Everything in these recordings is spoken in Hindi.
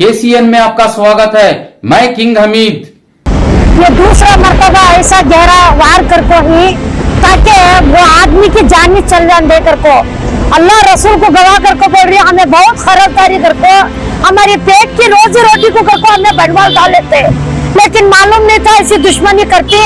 KCN में आपका स्वागत है। मैं किंग हमीद। ये दूसरा मर्तबा ऐसा गहरा वार कर को ही ताकि वो आदमी की जान ही चल जाए देकर को अल्लाह रसूल को गवाह कर को बोल रही है। हमें बहुत खराबदारी कर को हमारी पेट की रोजी रोटी को कर को हमने बंटवाल डाल लेते, लेकिन मालूम नहीं था ऐसी दुश्मनी करती,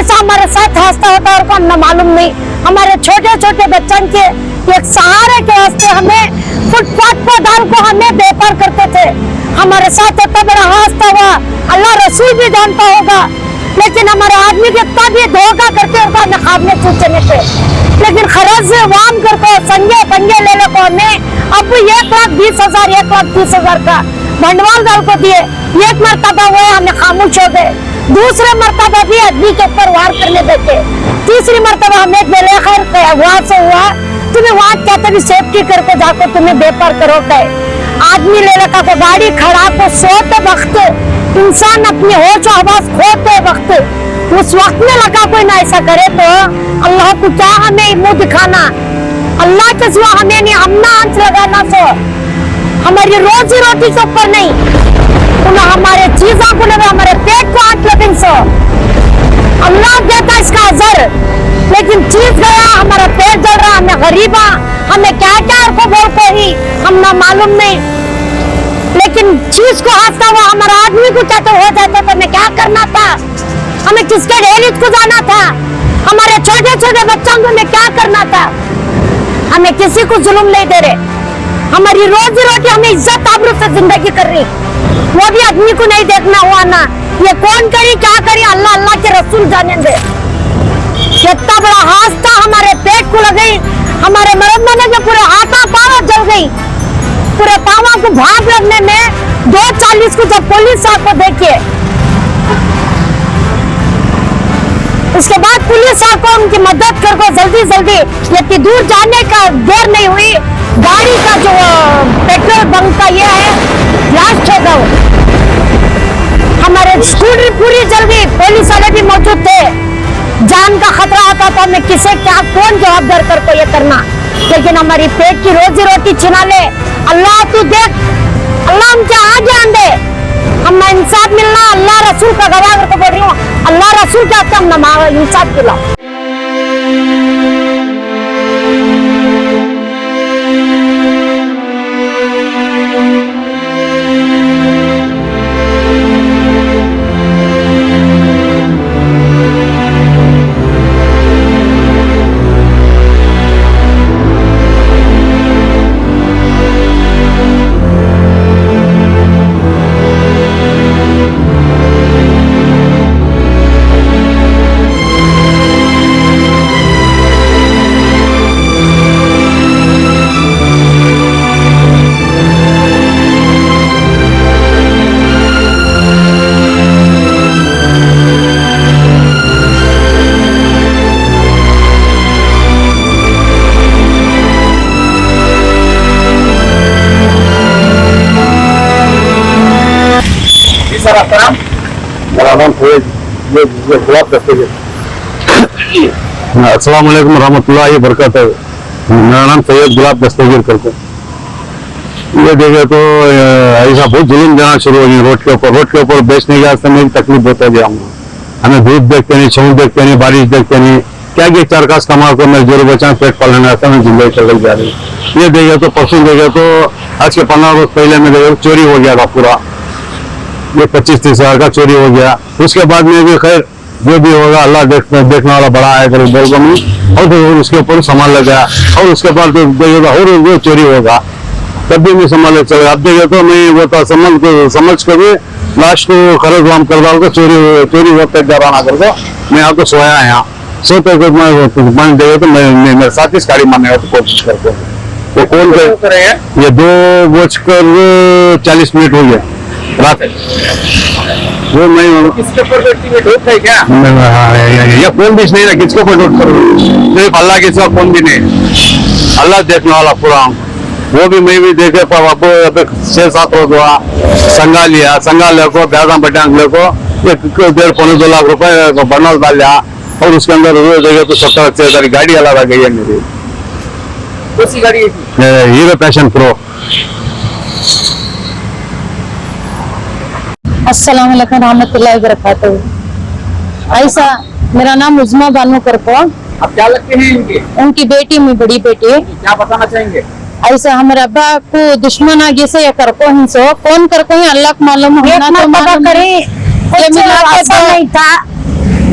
ऐसा हमारे साथ हादसा होता और को हमने मालूम नहीं। हमारे छोटे छोटे बच्चों के एक सहारे के वास्ते हमें फुटपाथ पर डाल को हमें व्यापार करते थे। हमारे साथ इतना बड़ा हादसा हुआ, अल्लाह रसूल भी जानता होगा, लेकिन हमारे आदमी के इतना भी धोखा करते होगा हमें खाब में चूचने थे, लेकिन खरज से वाम करके संगे पंगे ले लो को हमें अब 1,20,000 1,30,000 का भंडवाल डाल को दिए। एक मरतबा हुए हमें खामोश हो गए, दूसरे मरतबा भी आदमी के ऊपर वार करने देते, तीसरी मरतबा हमें बेले खैर वहां से हुआ तुम्हें वहां कहते भी सेफ्टी करके जाकर तुम्हें व्यापार करो गए। आदमी ले लगा को गाड़ी खड़ा को सोते वक्त इंसान अपनी होश आवाज खोते वक्त उस वक्त में लगा कोई ना ऐसा करे तो अल्लाह को क्या हमें मुंह दिखाना, अल्लाह के सिवा हमें नहीं हमना आंच लगाना। सो हमारी रोजी रोटी के ऊपर नहीं, उन्हें हमारे चीजों को लगे हमारे पेट को आंच लगे। सो अल्लाह देता इसका अजर, लेकिन चीज गया हमारा पेट जल रहा, हमें गरीबा हमें क्या क्या को बोल को ही हम ना मालूम नहीं, लेकिन चीज को हादसा हुआ हमारा आदमी को क्या तो हो जाता तो हमें क्या करना था, हमें किसके डेली को जाना था, हमारे छोटे छोटे बच्चों को हमें क्या करना था। हमें किसी को जुल्म नहीं दे रहे, हमारी रोजी रोटी हमें इज्जत आबरू से जिंदगी कर रही, वो भी आदमी को नहीं देखना हुआ ना। ये कौन करी क्या करी अल्लाह अल्लाह के रसूल जाने दे। इतना बड़ा हादसा हमारे पेट को लग गई, हमारे मर्द में के पूरे हाथा पावा जल गई, पूरे पावा को भाप लगने में 2:40 को जब पुलिस आपको देखिए, उसके बाद पुलिस आपको उनकी मदद कर जल्दी जल्दी इतनी दूर जाने का देर नहीं हुई, गाड़ी का जो पेट्रोल बंक का ये है ब्लास्ट हो गया, हमारे स्कूटर पूरी जल गई, पुलिस वाले भी मौजूद थे, जान का खतरा होता तो हमें किसे क्या कौन जवाबदार कर को ये करना, लेकिन हमारी पेट की रोजी रोटी छिना ले। अल्लाह तू देख, अल्लाह हमके आगे आंदे, हमें इंसाफ मिलना, अल्लाह रसूल का गवाह करके बोल रही हूँ, अल्लाह रसूल क्या हम इंसाफ दिलाओ। मेरा नाम अस्सलाम वालेकुम रहमतुल्लाहि बरकातहू। मेरा नाम सैयद गुलाब दस्तगीर करके। ये देखे तो ऐसा बहुत जुल्म देना शुरू हो गई रोड के ऊपर बेचने के वास्ते में तकलीफ होता गया। हमें धूप देखते नहीं, छाँव देखते नहीं, बारिश देखते नहीं, क्या कि 4 कास कमा को मैं जोर बचा पेट पालने वास्ते में जिंदगी चल जा रही। ये देखे तो परसों देखे तो आज के 15 रोज पहले में देखे चोरी हो गया था पूरा, ये 25-30 हजार का चोरी हो गया। उसके बाद में भी खैर जो भी होगा अल्लाह देखने वाला बड़ा है करीब बोल को नहीं, और फिर उसके ऊपर संभाल लगा, और उसके बाद तो देखेगा और वो चोरी होगा तब भी मैं संभाल चलेगा। अब देखे तो मैं वो तो समझ कर भी लास्ट को खरज वाम कर डाल चोरी होते डराना करके मैं आपको सोया यहाँ सोते को मैं देखे तो मैं मेरे साथ ही गाड़ी मारने की कोशिश करते हैं। तो कौन ये 2:40 हो गया रात वो मैं किसके ऊपर क्या ये कौन भी नहीं ना किसके ऊपर नोट करूँ, सिर्फ अल्लाह के सिवा कौन भी नहीं, अल्लाह देखने वाला पूरा। वो भी मैं भी देखे 6-7 रोज हुआ संगा लिया, संगा लेको ब्याजा बटांग लेको 1.5-2 लाख रुपए बर्नल डाल लिया, और उसके अंदर देखे तो 70-80 हजार गाड़ी अलग आ गई है मेरी। हीरो पैशन प्रो अस्सलाम वालेकुम रहमतुल्लाहि व बरकातहू। ऐसा मेरा नाम उज़्मा बानो करको, आप क्या लगते हैं इनके? उनकी बेटी में बड़ी बेटी। क्या बताना चाहेंगे? ऐसा हमारे अब्बा को दुश्मन आगे से ये करको हिंसो कौन करको ही अल्लाह को मालूम है ना, तो मालूम नहीं। ये मिला के ऐसा नहीं था,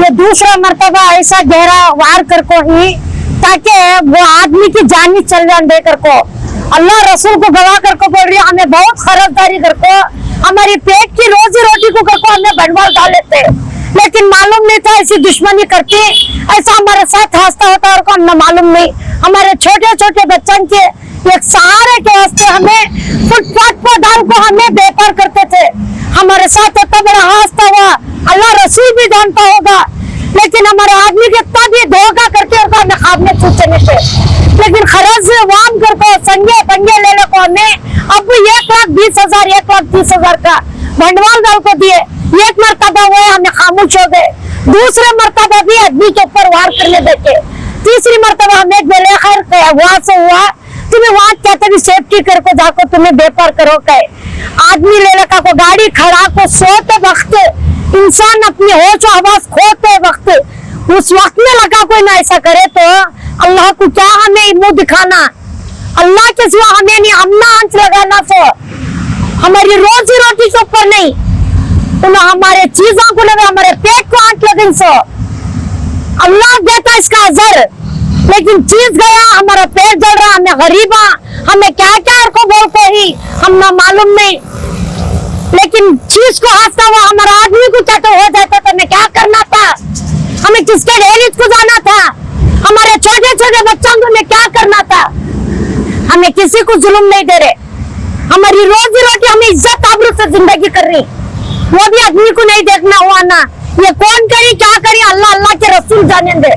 ये दूसरा मर्तबा ऐसा गहरा वार करको ही ताकि वो आदमी की जान ही चल जाए दे करको। अल्लाह रसूल को गवाह करको बोल रही है, हमें बहुत खरीदारी करको, हमारी पेट की रोजी रोटी को करको हमें भंडवाल डाल लेते, लेकिन मालूम नहीं था ऐसी दुश्मनी करती, ऐसा हमारे साथ हादसा होता और को हमें मालूम नहीं। हमारे छोटे छोटे बच्चों के एक सहारे के वास्ते हमें फुटपाथ पर डाल को हमें बेकार करते थे। हमारे साथ इतना बड़ा हादसा हुआ, अल्लाह रसूल भी जानता होगा, लेकिन हमारे आदमी के इतना भी धोखा करके और हमें खाब में पूछने से, लेकिन खरज से वाम करको संगे पंगे ले लो को हमें अब 1,20,000 1,30,000 का भंडवाल डाल को दिए। एक मर्तबा हुए हमें खामोश हो गए, दूसरे मर्तबा भी आदमी के ऊपर वार करने देखे, तीसरी मर्तबा हमें बोले खैर वहां से हुआ तुम्हें वहां कहते भी सेफ्टी करको जाको तुम्हें बेपार करो कहे आदमी ले लगा को गाड़ी खड़ा को सोते वक्त इंसान अपनी होश आवाज खोते वक्त उस वक्त में लगा कोई ना ऐसा करे तो अल्लाह को क्या हमें मुंह दिखाना, अल्लाह के सिवा हमें नहीं हमना आंच लगाना, सो हमारी रोजी रोटी के ऊपर नहीं, उन्हें हमारे चीजों को लगे हमारे पेट को आंच लगे, सो अल्लाह देता इसका अजर, लेकिन चीज गया हमारा पेट जल रहा, हमें गरीबा हमें क्या क्या को बोलते ही हम ना मालूम नहीं, लेकिन चीज को हादसा हुआ हमारा आदमी को चाहते हो जाता तो हमें क्या करना था, हमें किसके डेली को जाना था, हमारे छोटे छोटे बच्चों को हमें क्या करना था। हमें किसी को जुल्म नहीं दे रहे, हमारी रोजी रोटी हमें इज्जत आबरू से जिंदगी कर रही, वो भी आदमी को नहीं देखना हुआ ना, ये कौन करी क्या करी अल्लाह अल्लाह के रसूल जाने दे।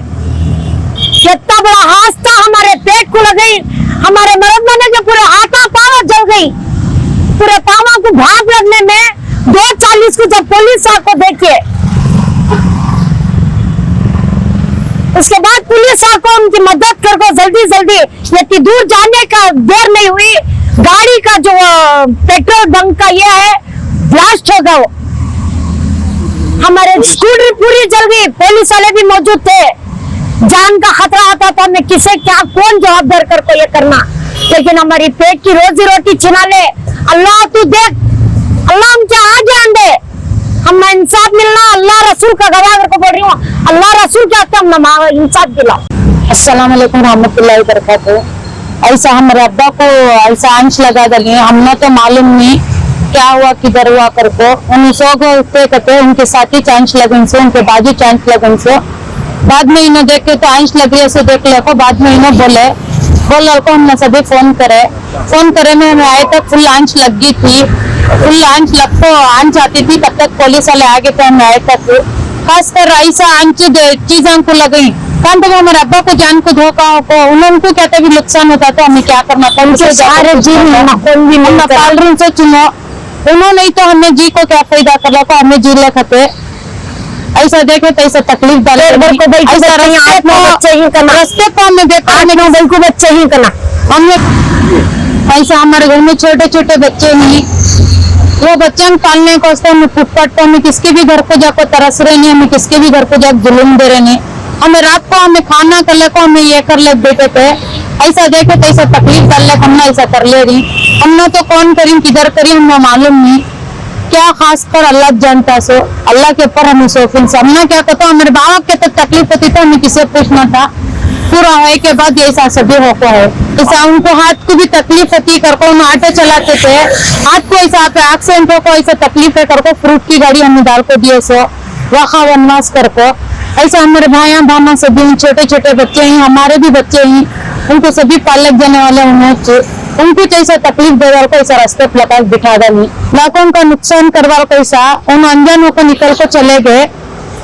कितना बड़ा हादसा हमारे पेट को लग गई, हमारे मर्द बने के पूरे हाथा पावा जल गई, पूरे पावा को भाग लगने में 2:40 को जब पुलिस आको देखिए, उसके बाद पुलिस आको उनकी मदद करको जल्दी जल्दी, ये दूर जाने का देर नहीं हुई, गाड़ी का जो पेट्रोल बंक का ये है ब्लास्ट होगा, वो हमारे स्कूटर पूरी जल गई, पुलिस वाले भी मौजूद थे, जान का खतरा होता था, हमें किसे क्या कौन जवाबदार करको ये करना, लेकिन हमारी पेट की रोजी रोटी छिना ले, अल्लाह तू देख, अल्लाह हमके आगे आंदे, हम इंसाफ मिलना, अल्लाह रसूल का गवाह करके बोल रही हूँ, अल्लाह रसूल के आते हम इंसाफ दिलाओ। अस्सलाम वालेकुम रहमतुल्लाहि व बरकातहू। ऐसा हमारे अब्बा को ऐसा आंच लगा डाली, हमने तो मालूम नहीं क्या हुआ किधर हुआ करको, उन सो को उठते कहते उनके साथी चांच लगन से, उनके बाजू चांच लगन से, बाद में इन्हें देख के तो आंच लग रही है देख ले को, बाद में इन्हें बोल को हमने सभी फोन करे में हमें आए तक फुल आंच लग गई थी, फुल आंच लग तो आंच आती थी, तब तक पुलिस वाले आगे थे, हमें आए तक खासकर ऐसा आंच चीजों को लगी, कौन तो हमारे अब्बा को जान को धोखा को उनको कहते भी नुकसान होता तो हमें क्या करना था, उनसे सारे जी पाल से चुनो उन्होंने तो हमें जी को क्या फायदा कर रहा, हमें जी ले खाते ऐसा देखे तो ऐसा तकलीफ डाले रास्ते को हमें देखा बिल्कुल बच्चे ही करना, हमने ऐसा हमारे घर में छोटे छोटे बच्चे नहीं, वो बच्चे हम पालने को हमें फुटपाथ पर हमें किसके भी घर को जाकर तरस रहे नहीं, हमें किसके भी घर को जाकर जुलूम दे रहे नहीं, हमें रात को हमें खाना कर ले को हमें ये कर ले बेटे पे ऐसा देखे तो ऐसा तकलीफ डाल ले, हमने ऐसा कर ले रही, हमने तो कौन करी किधर करी हमें मालूम नहीं, क्या खास कर अल्लाह जानता, सो अल्लाह के ऊपर हमें सोफिन से हमने क्या कहता हमारे बाबा के तो तकलीफ होती तो हमें किसे पूछना था, पूरा होने के बाद ऐसा सभी होता है, ऐसा उनको हाथ को भी तकलीफ होती करको, उन ऑटो चलाते थे हाथ को ऐसा एक्सीडेंट को ऐसा तकलीफ है करको, फ्रूट की गाड़ी हमने डाल को दिए, सो वाखा वनवास करको, ऐसा हमारे भाइया भामा सभी छोटे छोटे बच्चे हैं, हमारे भी बच्चे हैं, उनको सभी पालक जाने वाले उनको ऐसा तकलीफ दे को ऐसा रास्ते पर लगा बिठा डाली, लाखों का नुकसान करवा को ऐसा उन अनजानों को निकल को चले गए,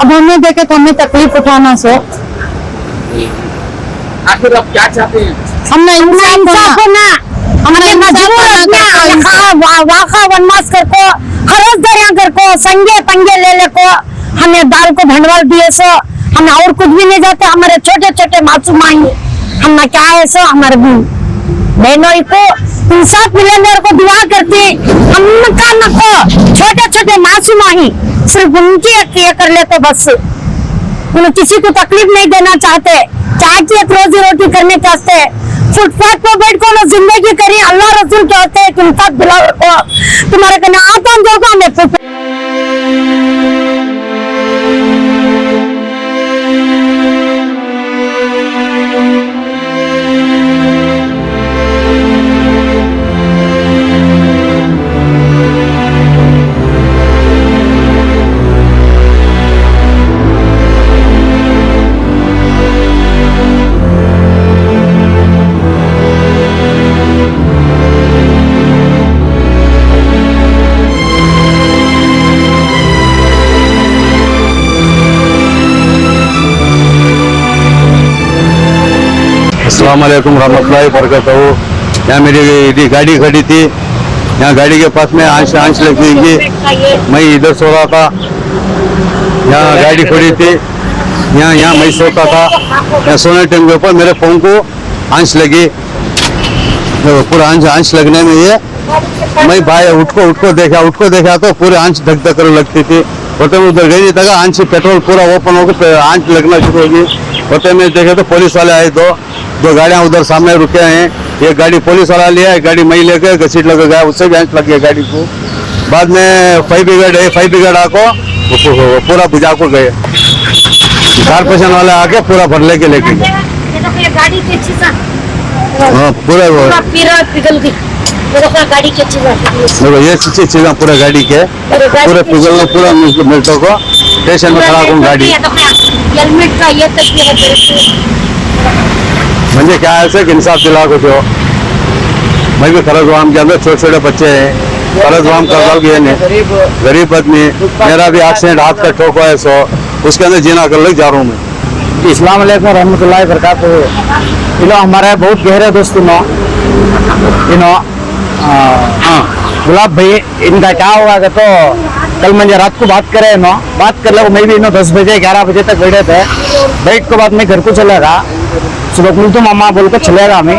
अब हमें देखे तो हमें तकलीफ उठाना सो, आखिर आप क्या चाहते हैं? हमने इंसाफ होना, हमने वाखा वनवास करको खरीदारियां करको संगे पंगे ले ले को हमें दाल को भंडवाल दिए, सो हमें और कुछ भी नहीं जाते, हमारे छोटे छोटे मासूम आएंगे, हमने क्या है सो हमारे बहनों को इंसाफ मिलेंगे को दुआ करती, हम का नको छोटे छोटे मासूम चुमा ही सिर्फ उनकी ये कर लेते बस। उन्हें किसी को तकलीफ नहीं देना चाहते, चाय की एक रोजी रोटी करने के वास्ते फुटपाथ पर बैठ कर जिंदगी करी। अल्लाह रसूल के होते हैं तुम तक तुम्हारे कने आता हम जो हमें अस्सलाम वालेकुम रहमतुल्लाहि बरकातहू। यहाँ मेरी गाड़ी खड़ी थी, यहाँ गाड़ी के पास में आंच लगी थी। मैं इधर सो रहा था, यहाँ गाड़ी खड़ी थी, यहाँ मैं सोता था। यहाँ सोने टाइम के ऊपर मेरे फोन को आंच लगी, तो पूरा आंच लगने में ये मैं भाई उठ को देखा तो पूरे आंच धक धक लगती थी। होते में उधर गई तक आंच पेट्रोल पूरा ओपन होकर आंच लगना शुरू होगी। होते में देखे तो पुलिस वाले आए, दो गाड़ियां उधर सामने रुके हैं। एक गाड़ी पुलिस वाला लिया, एक गाड़ी मैं लेकर घसीट लग गया, उससे भी आंच लग गया गाड़ी को। बाद में फायर ब्रिगेड आको पूरा बुझा को गए। कारपोरेशन वाले आके पूरा भर लेके लेके गए। गाड़ी की अच्छी सा हाँ पूरा पिघल गई गाड़ी की अच्छी देखो ये चीजें पूरा गाड़ी के पूरे पिघलना पूरा मिनटों को स्टेशन में खड़ा करूँ गाड़ी। हेलमेट का ये तक भी है मुझे क्या है कि इंसाफ दिला को दो। मैं भी खरजवाम के अंदर छोटे छोटे बच्चे हैं, खरजवाम कर गरीब आदमी। मेरा भी एक्सीडेंट हाथ का ठोक है, सो उसके अंदर जीना कर ले जा रहा हूँ मैं। अस्सलाम वालेकुम रहमतुल्लाहि बरकातहू। इनो हमारे बहुत गहरे दोस्त इनो गुलाब भाई, इनका क्या हुआ कि तो कल मुझे रात को बात करे बात कर लो। मैं भी 10 बजे 11 बजे तक बैठे थे। बैठ के बाद मैं घर को चलेगा, सुबह मिल तो मामा बोल कर चलेगा। मैं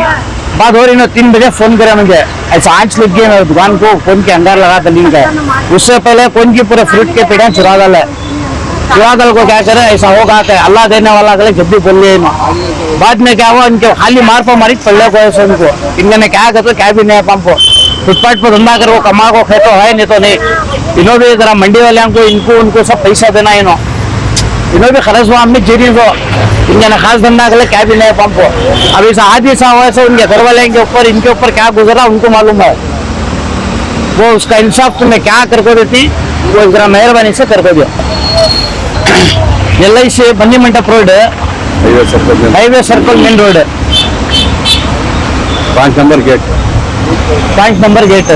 बात हो रही 3 बजे फोन करे मुझे, ऐसा आंच लग गई मेरे दुकान को, फोन के अंदर लगा दलिंग है। उससे पहले फोन की पूरे फ्रूट के पेड़ियाँ चुरा दल को क्या करे, ऐसा होगा कि अल्लाह देने वाला गले जब भी बोल रहे बाद में क्या हुआ, इनके खाली मार पर मारी पल्ले को ऐसे उनको इनने क्या करते क्या भी नहीं पंप फुटपाथ पर धंधा कर वो कमा को खेतो है नहीं तो नहीं। इन्हों भी जरा मंडी वाले को उनको सब पैसा देना इन्हों भी खर्च हुआ अम्मी जीरी को इनके खास धंधा कर क्या भी नहीं पंप। अब ऐसा आज ऐसा हुआ ऐसा उनके घर वाले इनके ऊपर क्या गुजरा उनको मालूम है। वो उसका इंसाफ तुम्हें क्या करको देती वो जरा मेहरबानी से करको दो। LIC Bandi Mandap road, highway circle main road, 5 number gate. 5 number gate.